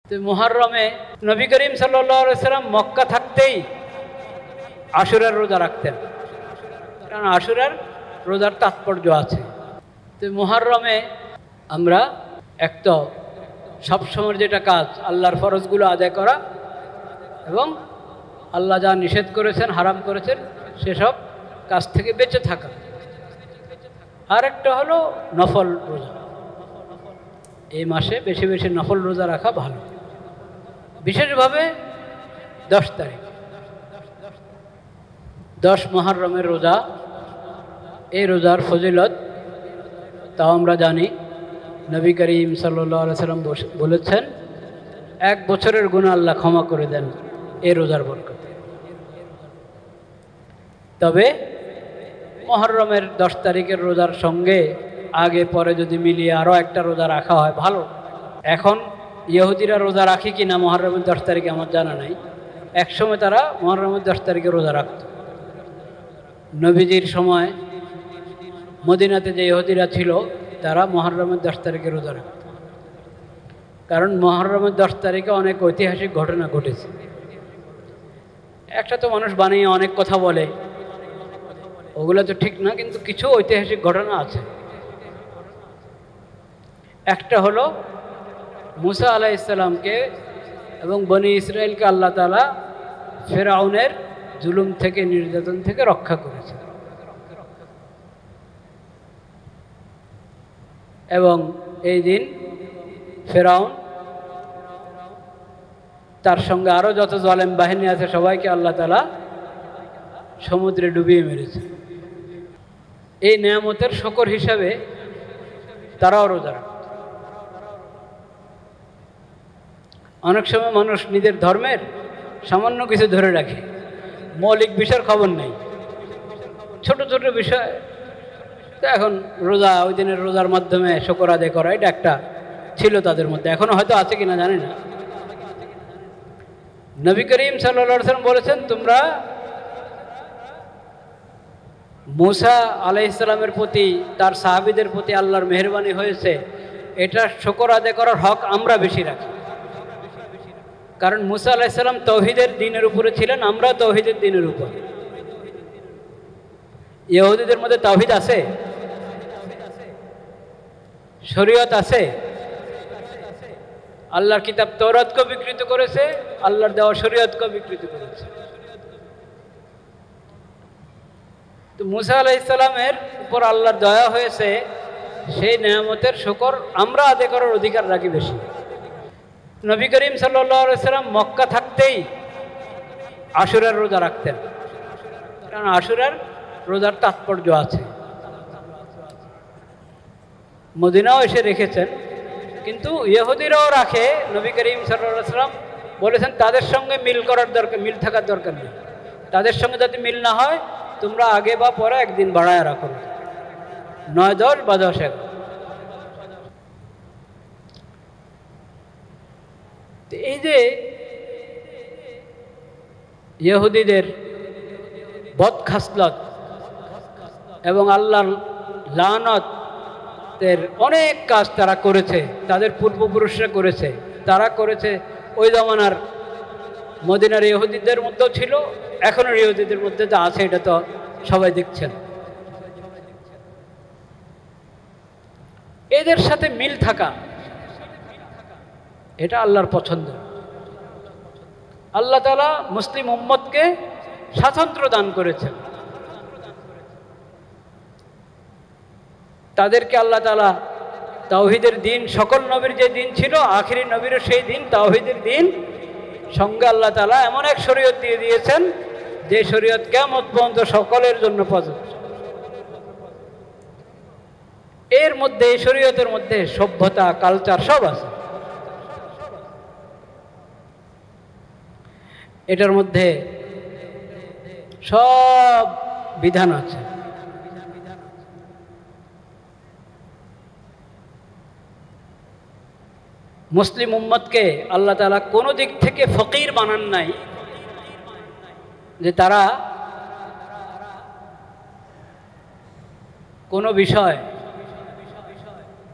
তো মুহররমে নবী করিম সাল্লাল্লাহু আলাইহি সাল্লাম মক্কা থাকতেই আশুরার রোজা রাখতেন, কারণ আশুরার রোজার তাৎপর্য আছে। তো মুহররমে আমরা এক তো সবসময় যেটা কাজ আল্লাহর ফরজগুলো আদায় করা এবং আল্লাহ যা নিষেধ করেছেন হারাম করেছেন সেসব কাজ থেকে বেঁচে থাকা। আর একটা হলো নফল রোজা। এই মাসে বেশি বেশি নফল রোজা রাখা ভালো, বিশেষভাবে 10 তারিখ 10 মুহররমের রোজা। এই রোজার ফজিলত তাও আমরা জানি। নবী করিম সাল্লাল্লাহু আলাইহি সাল্লাম বলেছেন 1 বছরের গুনাহ আল্লাহ ক্ষমা করে দেন এই রোজার বরকতে। তবে মুহররমের 10 তারিখের রোজার সঙ্গে আগে পরে যদি মিলিয়ে আরও একটা রোজা রাখা হয় ভালো। এখন ইহুদিরা রোজা রাখে কি না মুহররমের 10 তারিখে আমার জানা নাই। একসময় তারা মুহররমের 10 তারিখে রোজা রাখত। নবীজির সময় মদিনাতে যে ইহুদিরা ছিল তারা মুহররমের 10 তারিখে রোজা রাখত, কারণ মুহররমের 10 তারিখে অনেক ঐতিহাসিক ঘটনা ঘটেছে। একটা তো মানুষ বানিয়ে অনেক কথা বলে, ওগুলো তো ঠিক না, কিন্তু কিছু ঐতিহাসিক ঘটনা আছে। একটা হলো মুসা আলাইহিস সালামকে এবং বনি ইসরায়েলকে আল্লাহ তাআলা ফেরাউনের জুলুম থেকে, নির্যাতন থেকে রক্ষা করেছে। এবং এই দিন ফেরাউন তার সঙ্গে আরও যত জালেম বাহিনী আছে সবাইকে আল্লাহ তাআলা সমুদ্রে ডুবিয়ে মেরেছে। এই নেয়ামতের শকর হিসাবে তারাও রোজা রাখত। অনেক সময় মানুষ নিজের ধর্মের সামান্য কিছু ধরে রাখে, মৌলিক বিষয়ের খবর নেই, ছোট ছোট বিষয়। তো এখন রোজা, ওই দিনের রোজার মাধ্যমে শকর আদায় করা, এটা একটা ছিল তাদের মধ্যে, এখনো হয়তো আছে কিনা জানি না। নবী করিম সাল্লাল্লাহু আলাইহি ওয়াসাল্লাম বলেছেন, তোমরা মুসা আলাইহিস সালামের প্রতি, তার সাহাবীদের প্রতি আল্লাহর মেহেরবানি হয়েছে, এটা শকর আদায় করার হক আমরা বেশি রাখি। কারণ মুসা আলাইহিস সালাম তাওহীদের দ্বীনের উপরে ছিলেন, আমরা তাওহীদের দ্বীনের উপর। ইহুদিদের মধ্যে তাওহীদ আছে, শরীয়ত আছে। আল্লাহর কিতাব তাওরাতকে বিকৃত করেছে, আল্লাহর দেওয়া শরীয়তকে বিকৃত করেছে। তো মুসা আলাইহিস সালামের উপর আল্লাহর দয়া হয়েছে, সেই নেয়ামতের শকর আমরা আদায় করার অধিকার রাখি বেশি। নবী করিম সাল্লাল্লাহু আলাইহি সাল্লাম মক্কা থাকতেই আশুরার রোজা রাখতেন, কারণ আশুরার রোজার তাৎপর্য আছে। মদিনাও এসে রেখেছেন, কিন্তু ইহুদিরাও রাখে। নবী করিম সাল্লাল্লাহু আলাইহি সাল্লাম বলেছেন তাদের সঙ্গে মিল করার দরকার, মিল থাকার দরকার নেই। তাদের সঙ্গে যদি মিল না হয় তোমরা আগে বা পরে একদিন বাড়ায় রাখো, 9, 10 বা 10, 11। এই যে ইহুদিদের বদখাসলত এবং আল্লাহর লানত অনেক কাজ তারা করেছে, তাদের পূর্বপুরুষরা করেছে, তারা করেছে। ওই জমানার মদিনার ইহুদিদের মধ্যেও ছিল, এখনের ইহুদিদের মধ্যে যা আছে এটা তো সবাই দেখছেন। এদের সাথে মিল থাকা, এটা আল্লাহর পছন্দ। আল্লাহ তাআলা মুসলিম উম্মতকে স্বাতন্ত্র্য দান করেছেন। তাদেরকে আল্লাহ তাআলা তাওহীদের দিন, সকল নবীর যে দিন ছিল, আখিরি নবীরও সেই দিন তাওহীদের দিন, সঙ্গে আল্লাহ তাআলা এমন এক শরীয়ত দিয়ে দিয়েছেন যে শরীয়ত কিয়ামত পর্যন্ত সকলের জন্য প্রযোজ্য। এর মধ্যে, এই শরীয়তের মধ্যে সভ্যতা, কালচার সব আছে। এটার মধ্যে সব বিধান আছে। মুসলিম উম্মতকে আল্লাহ তাআলা কোনো দিক থেকে ফকির বানান নাই, যে তারা কোনো বিষয়,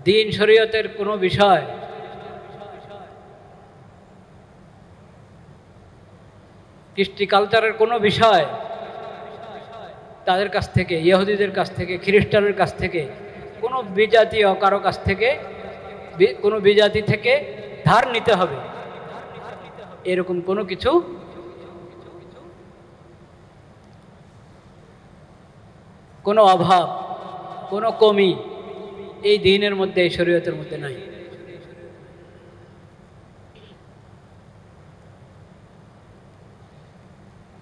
দিন শরীয়তের কোনো বিষয় কৃষ্টি কালচারের কোনো বিষয় তাদের কাছ থেকে, ইহুদিদের কাছ থেকে, খ্রিস্টানের কাছ থেকে, কোনো বিজাতীয় কারো কাছ থেকে, কোনো বিজাতি থেকে ধার নিতে হবে, এরকম কোনো কিছু কোনো অভাব, কোনো কমি এই দ্বীনের মধ্যে, এই শরীয়তের মধ্যে নাই।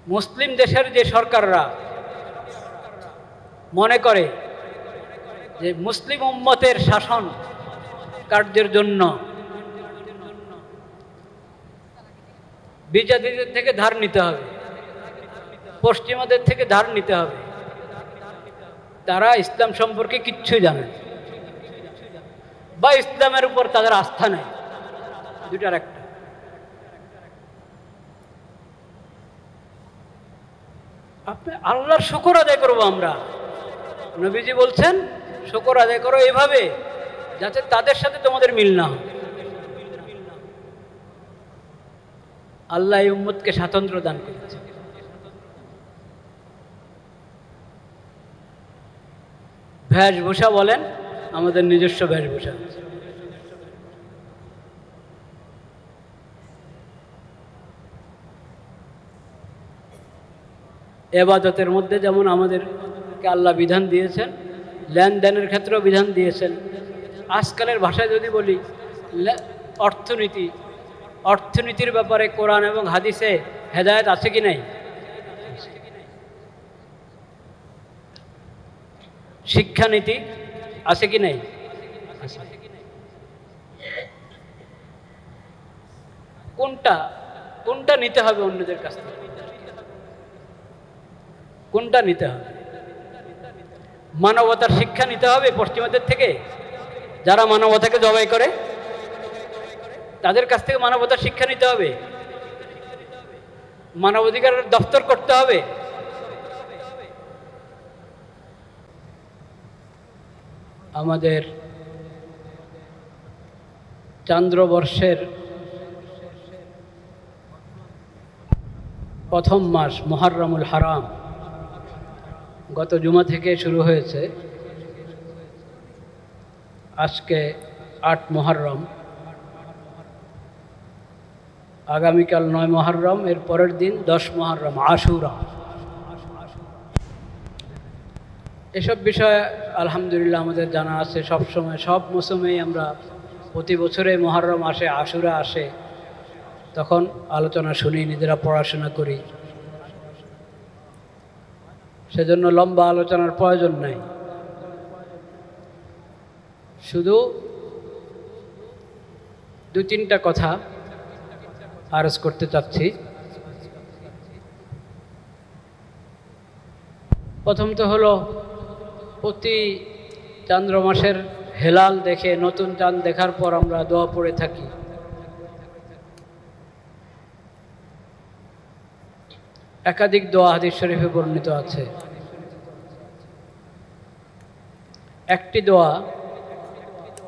মুসলিম দেশের যে সরকাররা মনে করে যে মুসলিম উম্মতের শাসন কার্যের জন্য বিজাতিদের থেকে ধার নিতে হবে, পশ্চিমাদের থেকে ধার নিতে হবে, তারা ইসলাম সম্পর্কে কিচ্ছুই জানে না, বা ইসলামের উপর তাদের আস্থা নেই। দুটার একটা। আপনি আল্লাহর শুকর আদায় করবো আমরা। নবীজি বলছেন শুকর আদায় করো এভাবে যাতে তাদের সাথে তোমাদের মিল না হয়। আল্লাহ এই উম্মতকে স্বাতন্ত্র্য দান করেছে। বেশভূষা বলেন, আমাদের নিজস্ব বেশভূষা আছে। এবাদতের মধ্যে যেমন আমাদেরকে আল্লাহ বিধান দিয়েছেন, লেনদেনের ক্ষেত্রেও বিধান দিয়েছেন। আজকালের ভাষায় যদি বলি, অর্থনীতির ব্যাপারে কোরআন এবং হাদিসে হেদায়েত আছে কি নাই? শিক্ষানীতি আছে কি নাই? কোনটা নিতে হবে অন্যদের কাছ থেকে? কোনটা নিতে হবে? মানবতার শিক্ষা নিতে হবে পশ্চিমাদের থেকে, যারা মানবতাকে জবাই করে তাদের কাছ থেকে মানবতার শিক্ষা নিতে হবে, মানবাধিকারের দফতর করতে হবে। আমাদের চান্দ্রবর্ষের প্রথম মাস মুহররমুল হারাম গত জুমা থেকে শুরু হয়েছে। আজকে ৮ মুহররম, আগামীকাল ৯ মুহররম, এর পরের দিন ১০ মুহররম, আশুরা। এসব বিষয়ে আলহামদুলিল্লাহ আমাদের জানা আছে। সবসময় সব মৌসুমেই আমরা প্রতি বছরে মুহররম আসে, আশুরা আসে, তখন আলোচনা শুনি, নিজেরা পড়াশোনা করি। সেজন্য লম্বা আলোচনার প্রয়োজন নাই, শুধু ২-৩টা কথা আরজ করতে চাচ্ছি। প্রথম তো হলো, প্রতি চান্দ্র মাসের হেলাল দেখে, নতুন চাঁদ দেখার পর আমরা দোয়া পড়ে থাকি। একাধিক দোয়া হাদিস শরীফে বর্ণিত আছে। একটি দোয়া,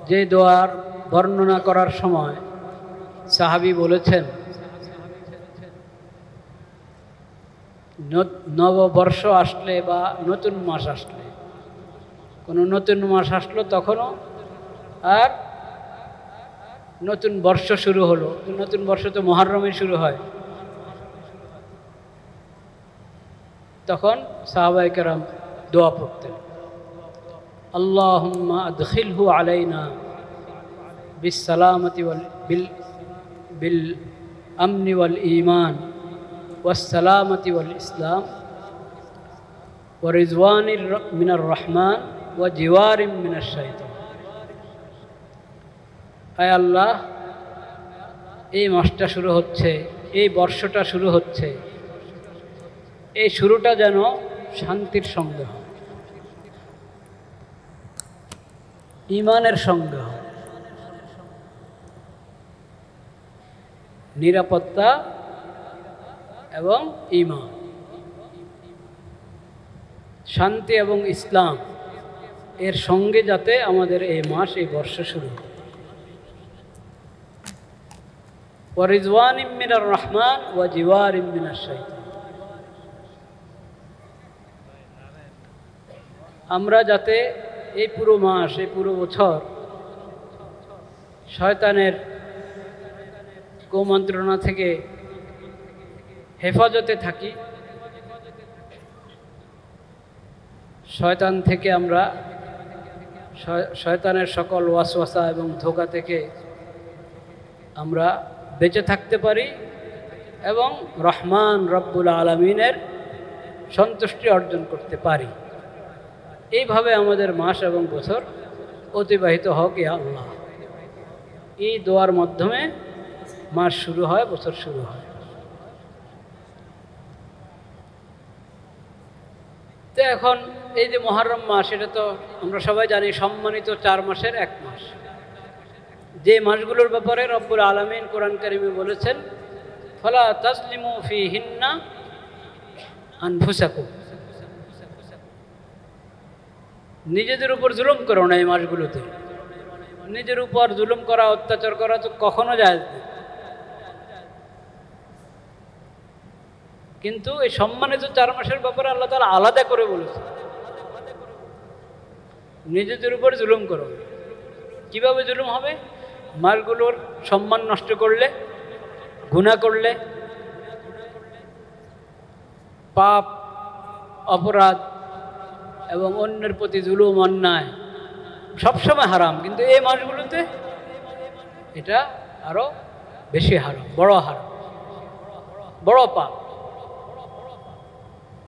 যে দোয়ার বর্ণনা করার সময় সাহাবী বলেছেন, নববর্ষ আসলে বা নতুন মাস আসলে, কোনো নতুন মাস আসলো তখনও, আর নতুন বর্ষ শুরু হলো, নতুন বর্ষ তো মুহররমে শুরু হয়, তখন সাহাবায়ে কেরাম দোয়া পড়তেন, আল্লাহুম্মা আদখিলহু আলাইনা বিসসালামাতি বিল আমনি ওয়াল ঈমান ওয়াসসালামাতি ওয়াল ইসলাম ওয়া রিজওয়ানির মিনার রহমান ওয়া জিওয়ারিম মিনাশ শাইতান। আয় আল্লাহ, এই মাসটা শুরু হচ্ছে, এই বর্ষটা শুরু হচ্ছে, এই শুরুটা যেন শান্তির সঙ্গে হয়, ঈমানের সঙ্গে হয়, নিরাপত্তা এবং ঈমান, শান্তি এবং ইসলাম এর সঙ্গে যাতে আমাদের এই মাস, এই বর্ষ শুরু হয়। ওয়া রিজওয়ানিম মিনার রহমান ওয়া জিওয়ারিম মিনাশ শাইতান। আমরা যাতে এই পুরো মাস, এই পুরো বছর শয়তানের কুমন্ত্রণা থেকে হেফাজতে থাকি, শয়তান থেকে আমরা শয়তানের সকল ওয়াসওয়াসা এবং ধোঁকা থেকে আমরা বেঁচে থাকতে পারি এবং রহমান রব্বুল আলামিনের সন্তুষ্টি অর্জন করতে পারি। এইভাবে আমাদের মাস এবং বছর অতিবাহিত হোক ইয়া আল্লাহ। এই দোয়ার মাধ্যমে মাস শুরু হয়, বছর শুরু হয়। তো এখন এই যে মুহররম মাস, এটা তো আমরা সবাই জানি সম্মানিত 4 মাসের এক মাস। যে মাসগুলোর ব্যাপারে রব্বুল আলামিন কোরআন কারিমে বলেছেন, ফালা তাজলিমু ফীহিন্না আনফুসাকুম, নিজেদের উপর জুলুম করো না। এই মাসগুলোতে নিজের উপর জুলুম করা, অত্যাচার করা তো কখনো জায়েজ নেই। কিন্তু এই সম্মানিত 4 মাসের ব্যাপারে আল্লাহ তাআলা আলাদা করে বলেছে, নিজেদের উপর জুলুম করো। কিভাবে জুলুম হবে? মাসগুলোর সম্মান নষ্ট করলে, গুনাহ করলে, পাপ অপরাধ এবং অন্যের প্রতি জুলুম অন্যায় সবসময় হারাম, কিন্তু এই মাসগুলোতে এটা আরো বেশি হারাম, বড় হারাম, বড় পাপ।